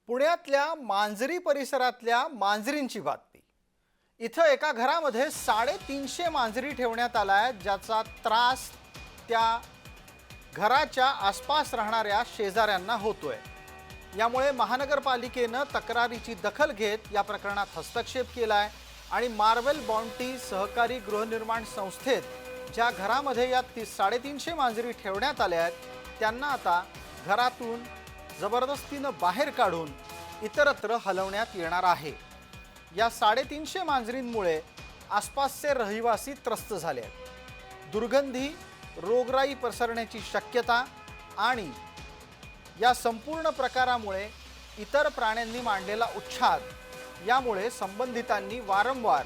पुण्यातल्या मांजरी परिसरातल्या मांजरींची बातमी। इथं एका घरामध्ये 350 मांजरी ठेवण्यात आल्या, ज्याचा त्रास त्या घराच्या आसपास राहणाऱ्या शेजाऱ्यांना होतोय। यामुळे महानगरपालिकेने तक्रारीची दखल घेत या प्रकरणात हस्तक्षेप केलाय आणि मार्वेल बाउंटी सहकारी गृहनिर्माण संस्थेत ज्या घरामध्ये या 350 मांजरी ठेवण्यात आल्या आहेत, त्यांना आता घरातून जबरदस्तीने बाहेर काढून इतरत्र हलवण्यात येणार आहे। या 350 मांजरींमुळे आसपासचे रहिवासी त्रस्त झाले आहेत। दुर्गंधी, रोगराई पसरण्याची शक्यता आणि या संपूर्ण प्रकारामुळे इतर प्राण्यांनी मांडलेला उच्छाद, यामुळे संबंधितांनी वारंवार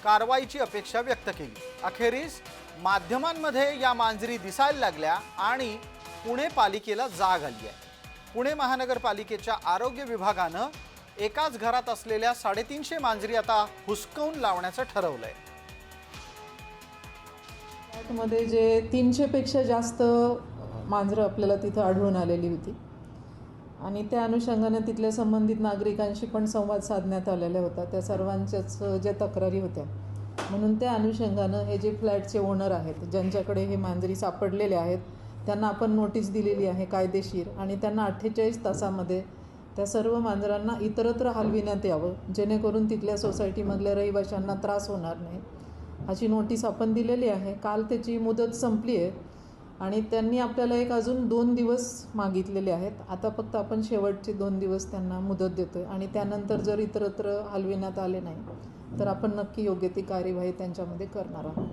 कारवाईची अपेक्षा व्यक्त केली। अखेरीस माध्यमांमध्ये या मांजरी दिसायला लागल्या आणि पुणे पालिकेला जाग आली आहे। पुणे महानगरपालिकेच्या आरोग्य विभागाने एकाच घरात असलेल्या 350 मांजरी आता हुसकावून लावण्याचं ठरवलंय। मध्ये जे 300 पेक्षा जास्त मांजरं आपल्याला तिथं आढळून आलेली होती आणि त्या अनुषंगाने तिथल्या संबंधित नागरिकांशी पण संवाद साधण्यात आलेला होता। त्या सर्वांच्याच ज्या तक्रारी होत्या, म्हणून त्या अनुषंगाने हे जे फ्लॅटचे ओनर आहेत, ज्यांच्याकडे हे मांजरी सापडलेले आहेत, त्यांना आपण नोटीस दिलेली आहे कायदेशीर, आणि त्यांना 48 तासामध्ये त्या सर्व मांजरांना इतरत्र हलविण्यात यावं, जेणेकरून तिथल्या सोसायटीमधल्या रहिवाशांना त्रास होणार नाही, अशी नोटीस आपण दिलेली आहे। काल त्याची मुदत संपली आहे आणि त्यांनी आपल्याला अजून 2 दिवस मागितलेले आहेत। आता फक्त आपण शेवटचे 2 दिवस त्यांना मुदत देतोय आणि त्यानंतर जर इतरत्र हलविण्यात आले नाही तर आपण नक्की योग्य ती कार्यवाही त्यांच्यामध्ये करणार आहोत।